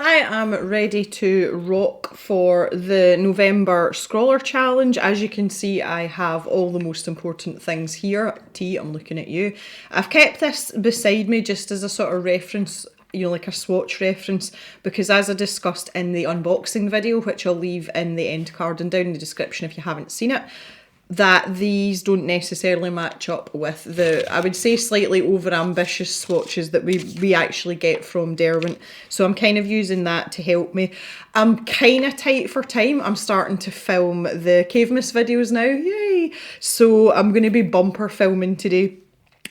I am ready to rock for the November Scrawler Challenge. As you can see, I have all the most important things here. T, I'm looking at you. I've kept this beside me just as a sort of reference, you know, like a swatch reference, because as I discussed in the unboxing video, which I'll leave in the end card and down in the description if you haven't seen it, that these don't necessarily match up with the, I would say, slightly over ambitious swatches that we actually get from Derwent. So I'm kind of using that to help me. I'm kind of tight for time. I'm starting to film the Cavemas videos now, yay! So I'm going to be bumper filming today.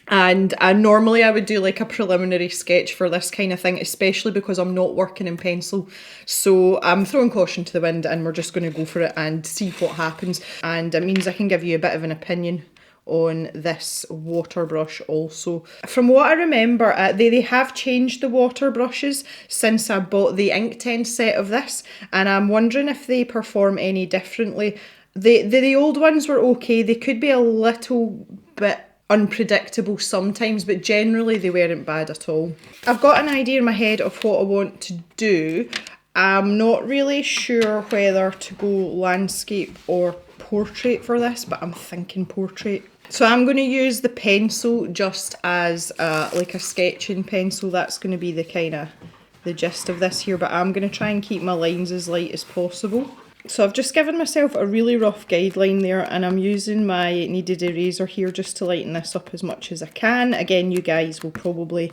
And normally I would do like a preliminary sketch for this kind of thing, especially because I'm not working in pencil. So I'm throwing caution to the wind and we're just going to go for it and see what happens. And it means I can give you a bit of an opinion on this water brush also. From what I remember, they have changed the water brushes since I bought the Inktense set of this. And I'm wondering if they perform any differently. The old ones were okay. They could be a little bit unpredictable sometimes, but generally they weren't bad at all. I've got an idea in my head of what I want to do. I'm not really sure whether to go landscape or portrait for this, but I'm thinking portrait. So I'm going to use the pencil just as like a sketching pencil. That's going to be the kind of the gist of this here, but I'm going to try and keep my lines as light as possible. So I've just given myself a really rough guideline there, and I'm using my kneaded eraser here just to lighten this up as much as I can. Again, you guys will probably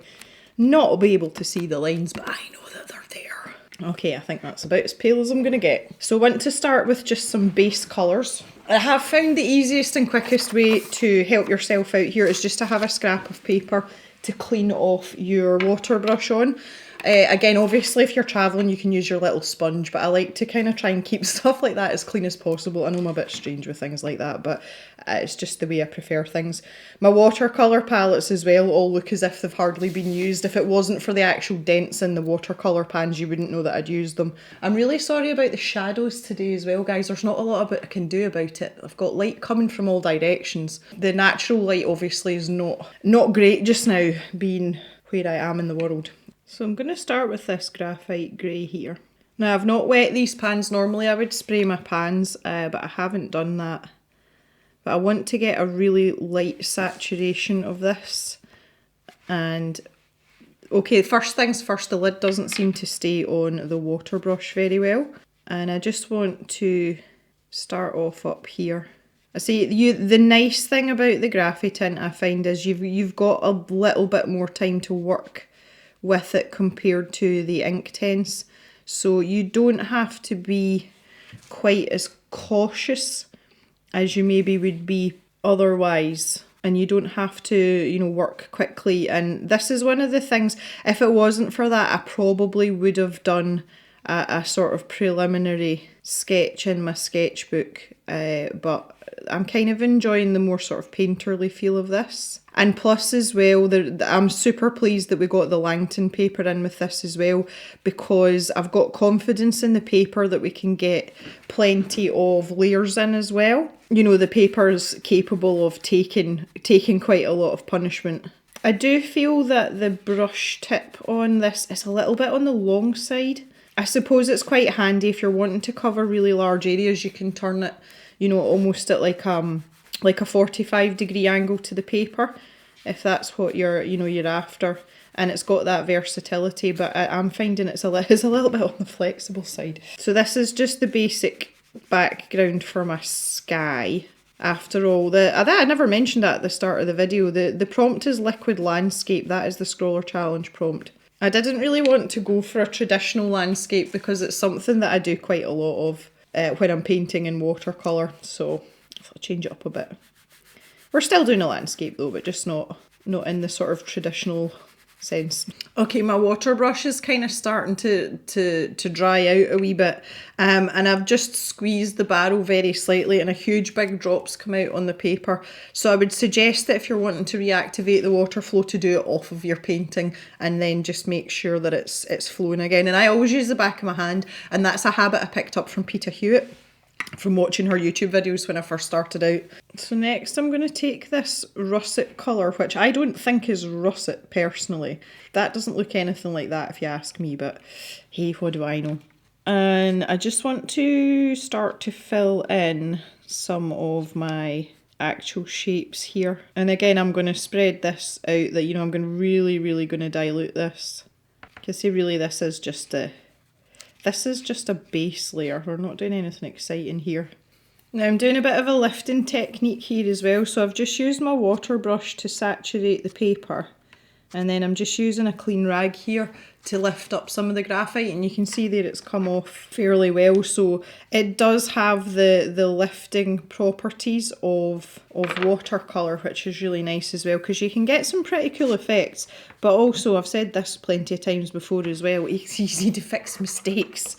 not be able to see the lines, but I know that they're there. Okay, I think that's about as pale as I'm going to get. So I want to start with just some base colours. I have found the easiest and quickest way to help yourself out here is just to have a scrap of paper to clean off your water brush on. Again, obviously if you're travelling you can use your little sponge, but I like to kind of try and keep stuff like that as clean as possible. I know I'm a bit strange with things like that, but it's just the way I prefer things. My watercolour palettes as well all look as if they've hardly been used. If it wasn't for the actual dents in the watercolour pans, you wouldn't know that I'd used them. I'm really sorry about the shadows today as well, guys. There's not a lot I can do about it. I've got light coming from all directions. The natural light obviously is not great just now, being where I am in the world. So I'm going to start with this graphite grey here. Now I've not wet these pans. Normally I would spray my pans, but I haven't done that. But I want to get a really light saturation of this. And okay, first things first, the lid doesn't seem to stay on the water brush very well. And I just want to start off up here. I see the nice thing about the Graphitint I find is you've got a little bit more time to work with it compared to the Inktense, so you don't have to be quite as cautious as you maybe would be otherwise, and you don't have to, you know, work quickly. And this is one of the things, if it wasn't for that, I probably would have done a sort of preliminary sketch in my sketchbook, but I'm kind of enjoying the more sort of painterly feel of this. And plus as well, I'm super pleased that we got the Langton paper in with this as well, because I've got confidence in the paper that we can get plenty of layers in as well. You know, the paper's capable of taking quite a lot of punishment. I do feel that the brush tip on this is a little bit on the long side. I suppose it's quite handy if you're wanting to cover really large areas. You can turn it, you know, almost at like a 45-degree angle to the paper, if that's what you're after. And it's got that versatility, but I'm finding it's a little bit on the flexible side. So this is just the basic background for my sky. After all, I never mentioned that at the start of the video. The prompt is Liquid Landscape. That is the Scrawler Challenge prompt. I didn't really want to go for a traditional landscape because it's something that I do quite a lot of when I'm painting in watercolour, so I'll change it up a bit. We're still doing a landscape though, but just not in the sort of traditional sense. Okay, my water brush is kind of starting to dry out a wee bit, and I've just squeezed the barrel very slightly and a huge big drops come out on the paper. So I would suggest that if you're wanting to reactivate the water flow, to do it off of your painting and then just make sure that it's flowing again. And I always use the back of my hand, and that's a habit I picked up from Peter Hewitt. from watching her YouTube videos when I first started out. So next I'm going to take this russet colour, which I don't think is russet personally. That doesn't look anything like that if you ask me, but hey, what do I know? And I just want to start to fill in some of my actual shapes here. And again, I'm going to spread this out, that, you know, I'm going to really going to dilute this. You can see really this is just a base layer. We're not doing anything exciting here. Now I'm doing a bit of a lifting technique here as well. So I've just used my water brush to saturate the paper. And then I'm just using a clean rag here to lift up some of the graphite, and you can see there it's come off fairly well. So it does have the lifting properties of watercolour, which is really nice as well, because you can get some pretty cool effects. But also, I've said this plenty of times before as well, it's easy to fix mistakes,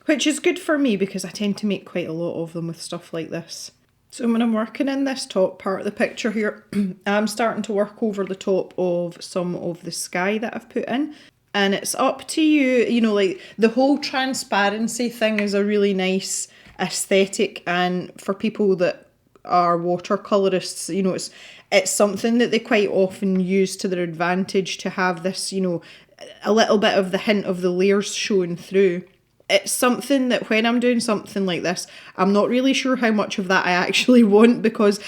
which is good for me because I tend to make quite a lot of them with stuff like this. So when I'm working in this top part of the picture here, I'm starting to work over the top of some of the sky that I've put in. And it's up to you, you know, like the whole transparency thing is a really nice aesthetic. And for people that are watercolourists, you know, it's something that they quite often use to their advantage to have this, you know, a little bit of the hint of the layers showing through. It's something that when I'm doing something like this, I'm not really sure how much of that I actually want, because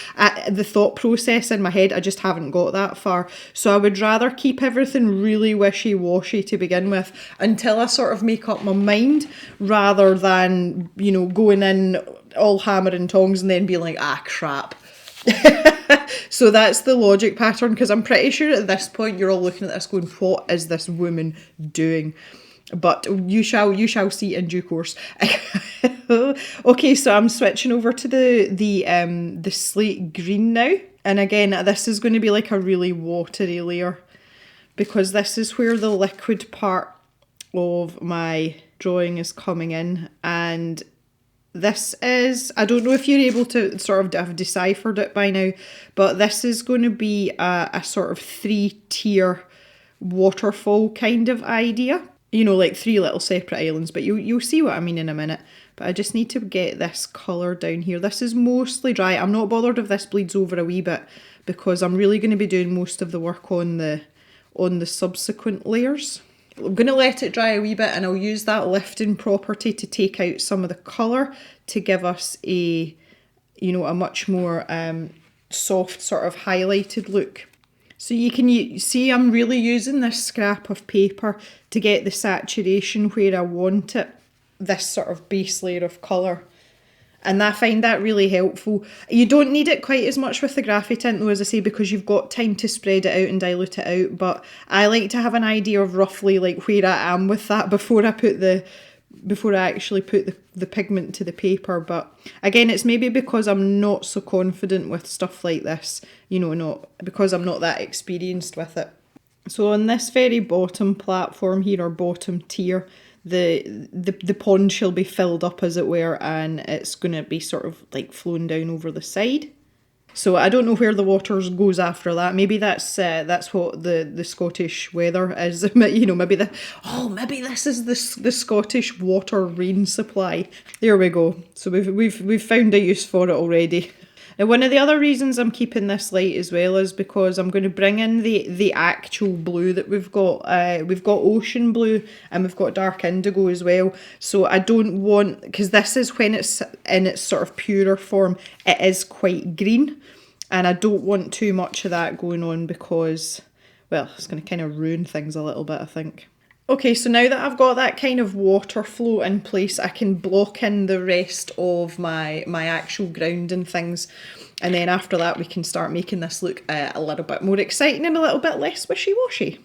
the thought process in my head, I just haven't got that far. So I would rather keep everything really wishy-washy to begin with until I sort of make up my mind, rather than, you know, going in all hammer and tongs and then being like, ah, crap. So that's the logic pattern, because I'm pretty sure at this point you're all looking at this going, what is this woman doing? But you shall see in due course. Okay, so I'm switching over to the slate green now. And again, this is going to be like a really watery layer, because this is where the liquid part of my drawing is coming in. And this is, I don't know if you're able to sort of have deciphered it by now, but this is going to be a sort of 3-tier waterfall kind of idea. You know, like 3 little separate islands, but you'll see what I mean in a minute. But I just need to get this colour down here. This is mostly dry. I'm not bothered if this bleeds over a wee bit, because I'm really going to be doing most of the work on the subsequent layers. I'm going to let it dry a wee bit, and I'll use that lifting property to take out some of the colour to give us a, you know, a much more soft sort of highlighted look. So you can see I'm really using this scrap of paper to get the saturation where I want it, this sort of base layer of colour. And I find that really helpful. You don't need it quite as much with the graphite though, as I say, because you've got time to spread it out and dilute it out. But I like to have an idea of roughly like where I am with that before I actually put the pigment to the paper. But again, it's maybe because I'm not so confident with stuff like this, you know, not because I'm not that experienced with it. So on this very bottom platform here, or bottom tier, the pond shall be filled up, as it were, and it's going to be sort of like flowing down over the side. So I don't know where the water goes after that. Maybe that's what the Scottish weather is. You know, maybe this is the Scottish water rain supply. There we go. So we've found a use for it already. Now, one of the other reasons I'm keeping this light as well is because I'm going to bring in the actual blue that we've got. We've got ocean blue and we've got dark indigo as well. So I don't want, because this is when it's in its sort of purer form, it is quite green. And I don't want too much of that going on because, well, it's going to kind of ruin things a little bit, I think. Okay, so now that I've got that kind of water flow in place, I can block in the rest of my actual ground and things. And then after that, we can start making this look a little bit more exciting and a little bit less wishy-washy.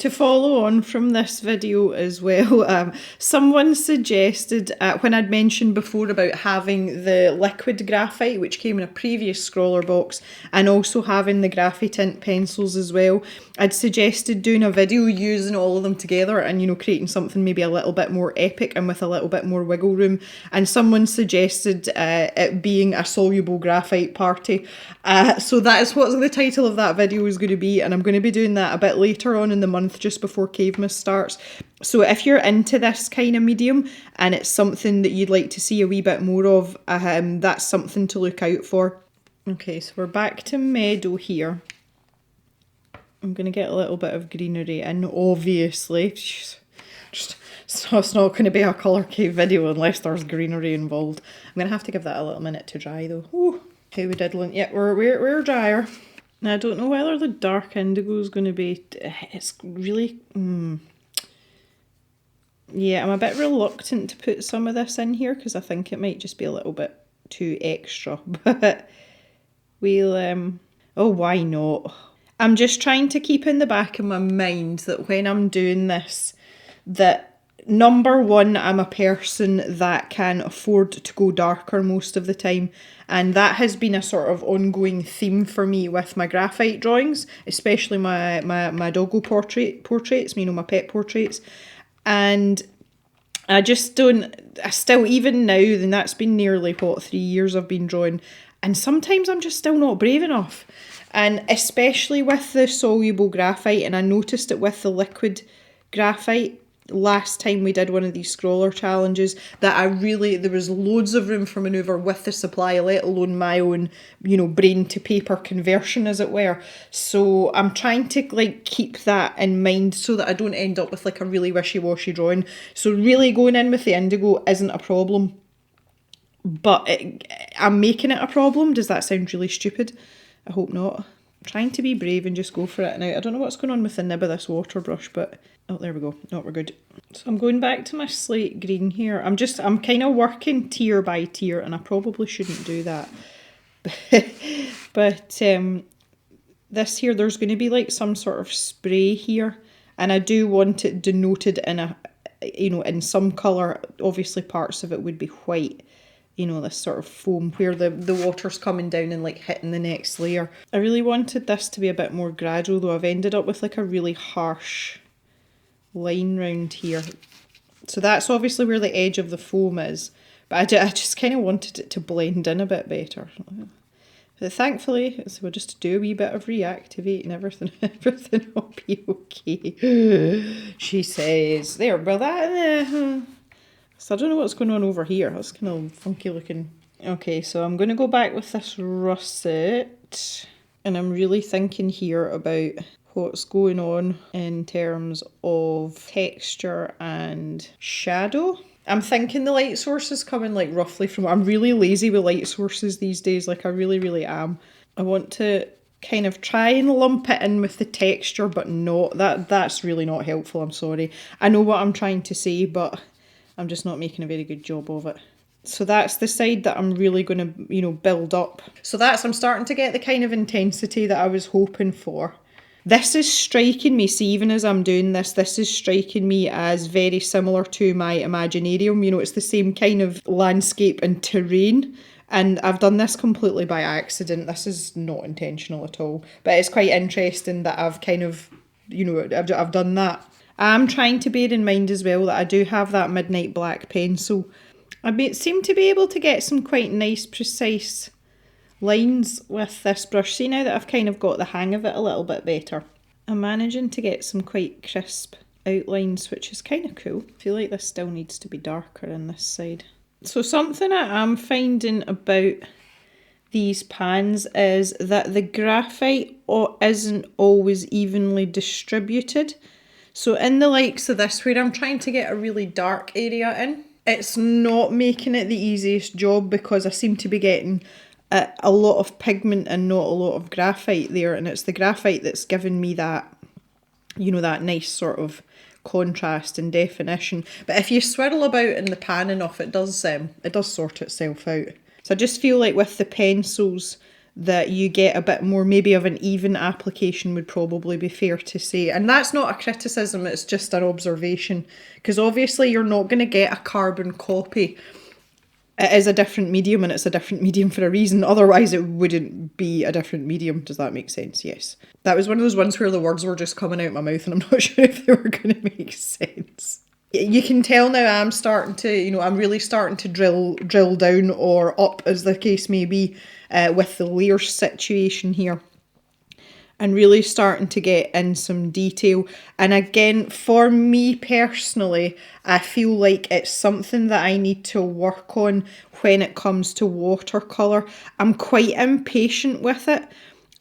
To follow on from this video as well, someone suggested, when I'd mentioned before about having the liquid graphite, which came in a previous Scrawlrbox, and also having the graphitint pencils as well, I'd suggested doing a video using all of them together and, you know, creating something maybe a little bit more epic and with a little bit more wiggle room. And someone suggested it being a soluble graphite party. So that is what the title of that video is going to be, and I'm going to be doing that a bit later on in the month month just before Cavemas starts. So if you're into this kind of medium and it's something that you'd like to see a wee bit more of, that's something to look out for. Okay, so we're back to meadow here. I'm going to get a little bit of greenery in, obviously. So it's not going to be a colour cave video unless there's greenery involved. I'm going to have to give that a little minute to dry though. Ooh, okay, we diddling. Yeah, we're drier. Now, I don't know whether the dark indigo is going to be... It's really... Yeah, I'm a bit reluctant to put some of this in here because I think it might just be a little bit too extra. But we'll... Oh, why not? I'm just trying to keep in the back of my mind that when I'm doing this, that number one, I'm a person that can afford to go darker most of the time. And that has been a sort of ongoing theme for me with my graphite drawings, especially my doggo portraits, you know, my pet portraits. And I just don't, I still, even now, and that's been nearly, 3 years I've been drawing, and sometimes I'm just still not brave enough. And especially with the soluble graphite, and I noticed it with the liquid graphite last time we did one of these scrawler challenges, that there was loads of room for manoeuvre with the supply, let alone my own, you know, brain to paper conversion, as it were. So I'm trying to like keep that in mind so that I don't end up with like a really wishy-washy drawing. So really going in with the indigo isn't a problem, but I'm making it a problem. Does that sound really stupid? I hope not. I'm trying to be brave and just go for it. Now, I don't know what's going on with the nib of this water brush, but... Oh, there we go. No, we're good. So I'm going back to my slate green here. I'm kind of working tier by tier, and I probably shouldn't do that. But this here, there's going to be like some sort of spray here, and I do want it denoted in a, you know, in some colour. Obviously, parts of it would be white. You know, this sort of foam where the water's coming down and like hitting the next layer. I really wanted this to be a bit more gradual though. I've ended up with like a really harsh line round here. So that's obviously where the edge of the foam is. But I just kind of wanted it to blend in a bit better. But thankfully, so we'll just do a wee bit of reactivate and everything will be okay. She says, there, well that... So I don't know what's going on over here. That's kind of funky looking. Okay, so I'm going to go back with this russet. And I'm really thinking here about what's going on in terms of texture and shadow. I'm thinking the light source is coming like roughly from... I'm really lazy with light sources these days. Like I really, really am. I want to kind of try and lump it in with the texture, but not. That's really not helpful. I'm sorry. I know what I'm trying to say, but... I'm just not making a very good job of it. So that's the side that I'm really going to, you know, build up. So I'm starting to get the kind of intensity that I was hoping for. This is striking me, see, even as I'm doing this is striking me as very similar to my Imaginarium. You know, it's the same kind of landscape and terrain. And I've done this completely by accident. This is not intentional at all. But it's quite interesting that I've kind of, you know, I've done that. I'm trying to bear in mind as well that I do have that Midnight Black pencil. I seem to be able to get some quite nice, precise lines with this brush. See, now that I've kind of got the hang of it a little bit better, I'm managing to get some quite crisp outlines, which is kind of cool. I feel like this still needs to be darker on this side. So something I am finding about these pans is that the graphite isn't always evenly distributed. So in the likes of this, where I'm trying to get a really dark area in, it's not making it the easiest job because I seem to be getting a lot of pigment and not a lot of graphite there. And it's the graphite that's giving me that, you know, that nice sort of contrast and definition. But if you swirl about in the pan enough, it does sort itself out. So I just feel like with the pencils, that you get a bit more, maybe of an even application would probably be fair to say. And that's not a criticism, it's just an observation. Because obviously you're not going to get a carbon copy. It is a different medium and it's a different medium for a reason. Otherwise it wouldn't be a different medium. Does that make sense? Yes. That was one of those ones where the words were just coming out my mouth and I'm not sure if they were going to make sense. You can tell now I'm starting to, you know, I'm really starting to drill down or up as the case may be with the layers situation here. and really starting to get in some detail. And again, for me personally, I feel like it's something that I need to work on when it comes to watercolour. I'm quite impatient with it.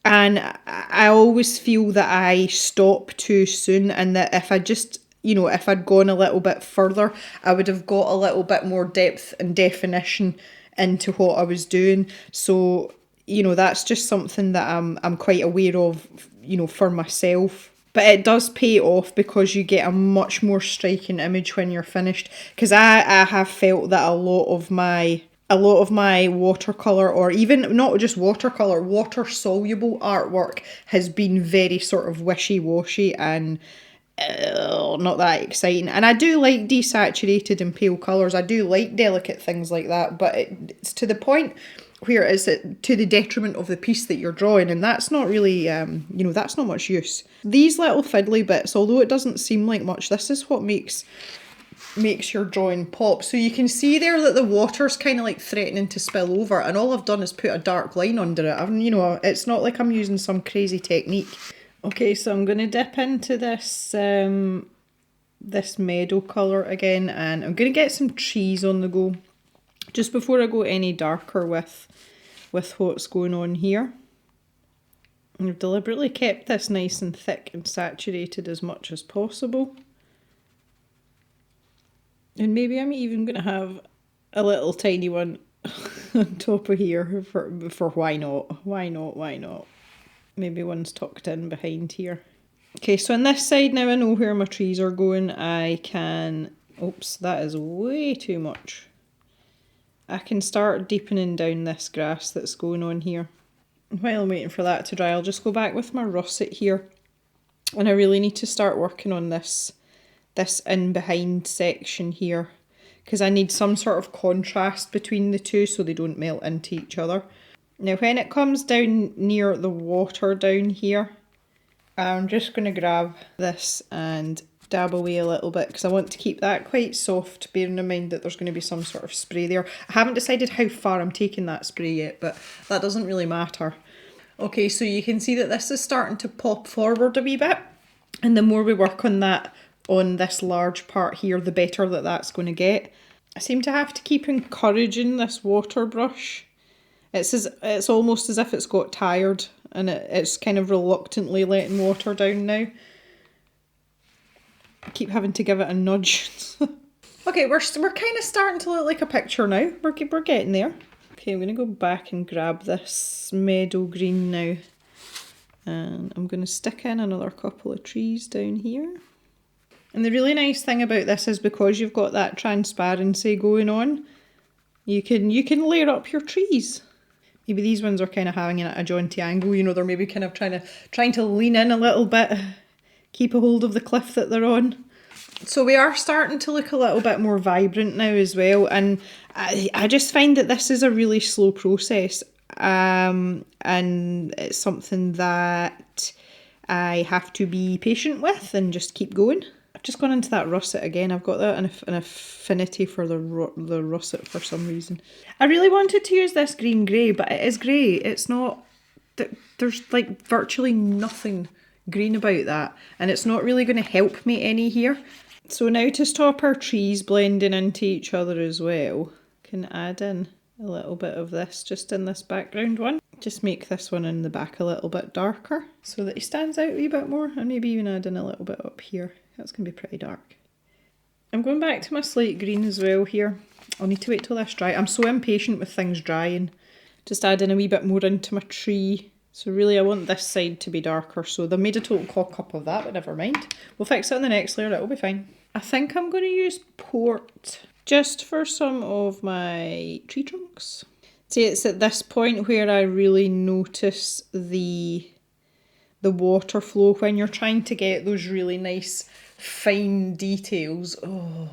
And I always feel that I stop too soon, and that if I just, if I'd gone a little bit further, I would have got a little bit more depth and definition into what I was doing. So, that's just something that I'm quite aware of, for myself. But it does pay off because you get a much more striking image when you're finished. Because I have felt that a lot of my watercolour, or even not just watercolour, water soluble artwork has been very sort of wishy-washy and not that exciting. And I do like desaturated and pale colours. I do like delicate things like that, but it's to the point where it's to the detriment of the piece that you're drawing, and that's not really, that's not much use. These little fiddly bits, although it doesn't seem like much, this is what makes your drawing pop. So you can see there that the water's kind of like threatening to spill over, and all I've done is put a dark line under it. It's not like I'm using some crazy technique. Okay, so I'm going to dip into this this meadow colour again, and I'm going to get some trees on the go just before I go any darker with what's going on here. And I've deliberately kept this nice and thick and saturated as much as possible. And maybe I'm even going to have a little tiny one on top of here for why not? Why not? Maybe one's tucked in behind here. Okay, so on this side now I know where my trees are going. I can... Oops, that is way too much. I can start deepening down this grass that's going on here. And while I'm waiting for that to dry, I'll just go back with my russet here. And I really need to start working on this in behind section here, because I need some sort of contrast between the two so they don't melt into each other. Now when it comes down near the water down here, I'm just going to grab this and dab away a little bit because I want to keep that quite soft, bearing in mind that there's going to be some sort of spray there. I haven't decided how far I'm taking that spray yet, but that doesn't really matter. Okay, so you can see that this is starting to pop forward a wee bit, and the more we work on that on this large part here, the better that that's going to get. I seem to have to keep encouraging this water brush. It's almost as if it's got tired and it's kind of reluctantly letting water down now. I keep having to give it a nudge. Okay, we're kind of starting to look like a picture now. We're getting there. Okay, I'm going to go back and grab this meadow green now. And I'm going to stick in another couple of trees down here. And the really nice thing about this is because you've got that transparency going on, you can layer up your trees. Maybe these ones are kind of having a jaunty angle, they're maybe kind of trying to lean in a little bit, keep a hold of the cliff that they're on. So we are starting to look a little bit more vibrant now as well, and I just find that this is a really slow process, and it's something that I have to be patient with and just keep going. I've just gone into that russet again. I've got an affinity for the russet for some reason. I really wanted to use this green grey, but it is grey. It's not... There's like virtually nothing green about that, and it's not really going to help me any here. So now to stop our trees blending into each other as well, can add in a little bit of this just in this background one. Just make this one in the back a little bit darker so that he stands out a wee bit more, and maybe even add in a little bit up here. That's going to be pretty dark. I'm going back to my slate green as well here. I'll need to wait till this dry. I'm so impatient with things drying. Just add in a wee bit more into my tree. So really I want this side to be darker, so they made a total cock up of that, but never mind. We'll fix it on the next layer, it'll be fine. I think I'm going to use port just for some of my tree trunks. See, it's at this point where I really notice the water flow when you're trying to get those really nice fine details. Oh,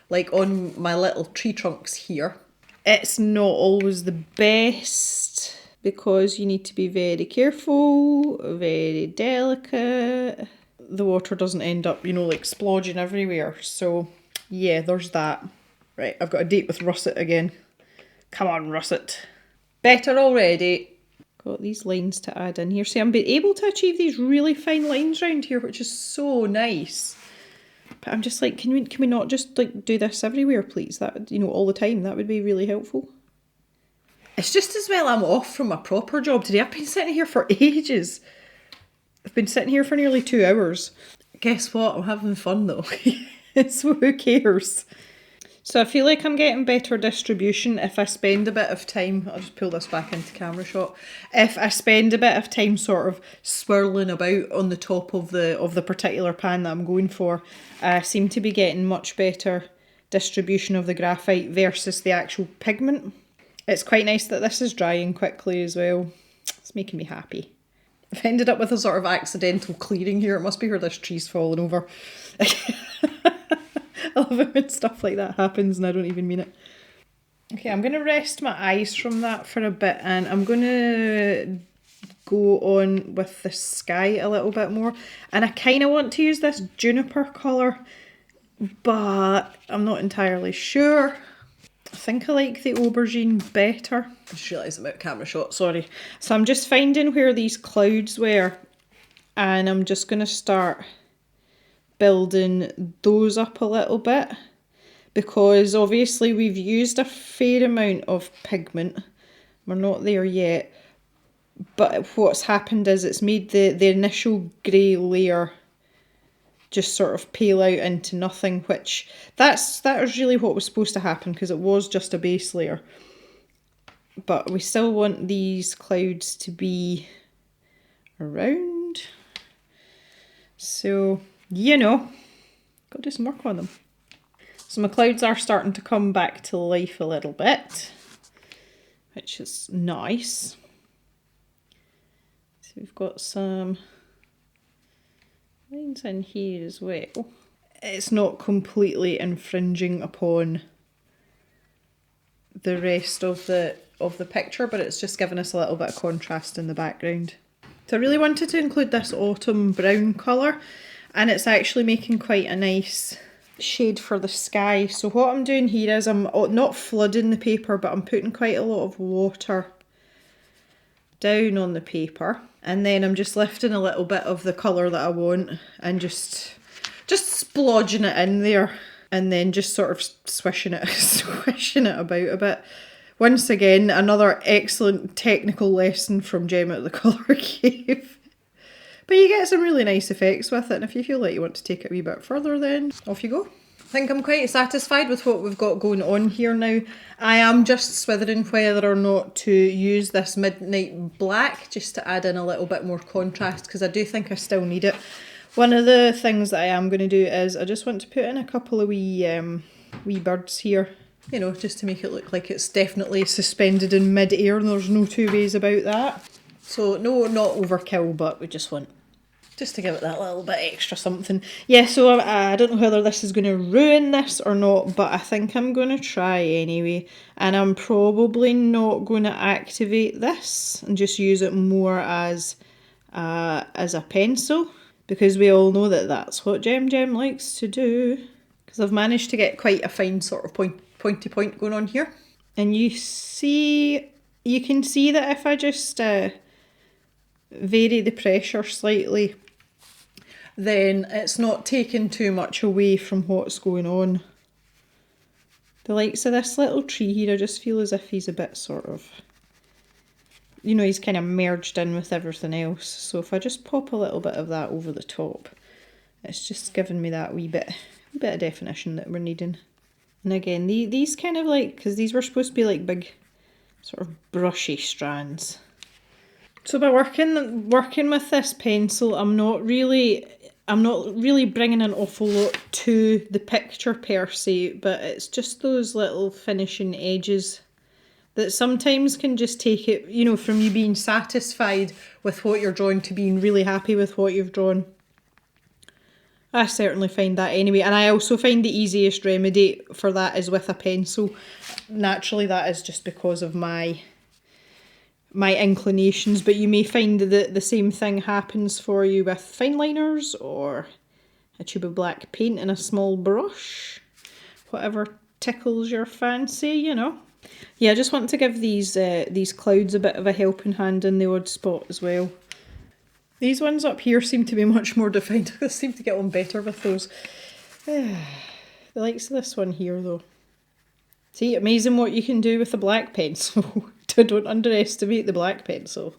like on my little tree trunks here. It's not always the best because you need to be very careful, very delicate. The water doesn't end up, like splodging everywhere. So yeah, there's that. Right, I've got a date with russet again. Come on, russet. Better already. got these lines to add in here. See, I'm able to achieve these really fine lines around here, which is so nice. But I'm just like, can we not just like do this everywhere, please? That, you know, all the time. That would be really helpful. It's just as well I'm off from a proper job today. I've been sitting here for ages. I've been sitting here for nearly 2 hours. Guess what? I'm having fun though. So who cares? So I feel like I'm getting better distribution if I spend a bit of time, I'll just pull this back into camera shot, if I spend a bit of time sort of swirling about on the top of the particular pan that I'm going for, I seem to be getting much better distribution of the graphite versus the actual pigment. It's quite nice that this is drying quickly as well. It's making me happy. I've ended up with a sort of accidental clearing here. It must be where this tree's falling over. I love it when stuff like that happens and I don't even mean it. Okay, I'm going to rest my eyes from that for a bit and I'm going to go on with the sky a little bit more. And I kind of want to use this juniper colour, but I'm not entirely sure. I think I like the aubergine better. I just realised I'm out of camera shot, sorry. So I'm just finding where these clouds were and I'm just going to start building those up a little bit, because obviously we've used a fair amount of pigment. We're not there yet, but what's happened is it's made the initial grey layer just sort of pale out into nothing, which that was really what was supposed to happen, because it was just a base layer. But we still want these clouds to be around, so you know, got to do some work on them. So my clouds are starting to come back to life a little bit, which is nice. So we've got some lines in here as well. It's not completely infringing upon the rest of the picture, but it's just giving us a little bit of contrast in the background. So I really wanted to include this autumn brown colour, and it's actually making quite a nice shade for the sky. So what I'm doing here is I'm not flooding the paper, but I'm putting quite a lot of water down on the paper, and then I'm just lifting a little bit of the colour that I want and just splodging it in there, and then just sort of swishing it about a bit. Once again, another excellent technical lesson from Gemma at the Colour Cave. But you get some really nice effects with it, and if you feel like you want to take it a wee bit further, then off you go. I think I'm quite satisfied with what we've got going on here now. I am just swithering whether or not to use this midnight black just to add in a little bit more contrast, because I do think I still need it. One of the things that I am going to do is I just want to put in a couple of wee birds here. You know, just to make it look like it's definitely suspended in mid-air, and there's no two ways about that. So no, not overkill, but we just want just to give it that little bit extra something. Yeah, so I don't know whether this is going to ruin this or not, but I think I'm going to try anyway. And I'm probably not going to activate this and just use it more as a pencil, because we all know that that's what Gem likes to do. Because I've managed to get quite a fine sort of pointy point going on here. And you can see that if I just vary the pressure slightly, then it's not taking too much away from what's going on. The likes of this little tree here, I just feel as if he's a bit sort of, you know, he's kind of merged in with everything else. So if I just pop a little bit of that over the top, it's just giving me that wee bit of definition that we're needing. And again, these kind of like, because these were supposed to be like big sort of brushy strands. So by working with this pencil, I'm not really bringing an awful lot to the picture per se, but it's just those little finishing edges that sometimes can just take it, you know, from you being satisfied with what you're drawing to being really happy with what you've drawn. I certainly find that anyway, and I also find the easiest remedy for that is with a pencil. Naturally, that is just because of my inclinations, but you may find that the same thing happens for you with fine liners or a tube of black paint and a small brush, whatever tickles your fancy, you know. Yeah, I just want to give these clouds a bit of a helping hand in the odd spot as well. These ones up here seem to be much more defined. I seem to get on better with those. The likes of this one here though. See, amazing what you can do with a black pencil. Don't underestimate the black pencil.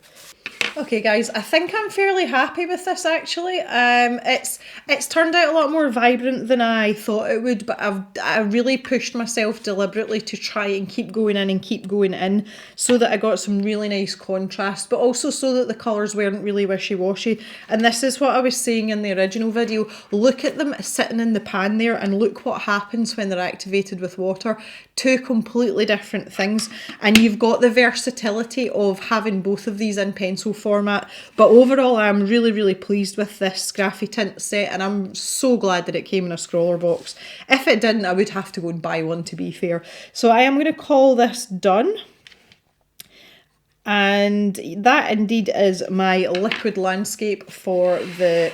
Okay guys, I think I'm fairly happy with this actually. It's turned out a lot more vibrant than I thought it would, but I really pushed myself deliberately to try and keep going in and keep going in so that I got some really nice contrast, but also so that the colours weren't really wishy-washy. And this is what I was saying in the original video. Look at them sitting in the pan there and look what happens when they're activated with water. Two completely different things, and you've got the versatility of having both of these in pencil format. But overall I'm really pleased with this Scraffy Tint set, and I'm so glad that it came in a Scrawlrbox. If it didn't, I would have to go and buy one, to be fair. So I am going to call this done. And that indeed is my liquid landscape for the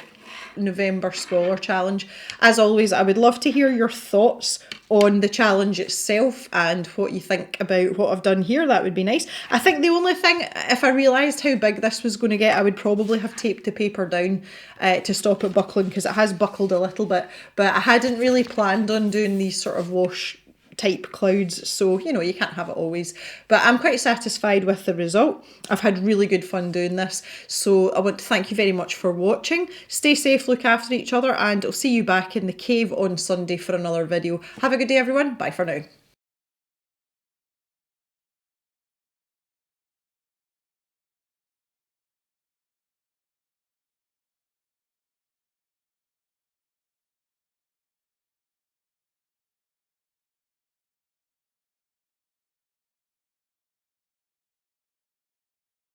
November Scrawler Challenge. As always, I would love to hear your thoughts on the challenge itself and what you think about what I've done here. That would be nice. I think the only thing, if I realised how big this was going to get, I would probably have taped the paper down to stop it buckling, because it has buckled a little bit, but I hadn't really planned on doing these sort of wash type clouds, so you know, you can't have it always. But I'm quite satisfied with the result. I've had really good fun doing this, so I want to thank you very much for watching. Stay safe, look after each other, and I'll see you back in the cave on Sunday for another video. Have a good day everyone, bye for now.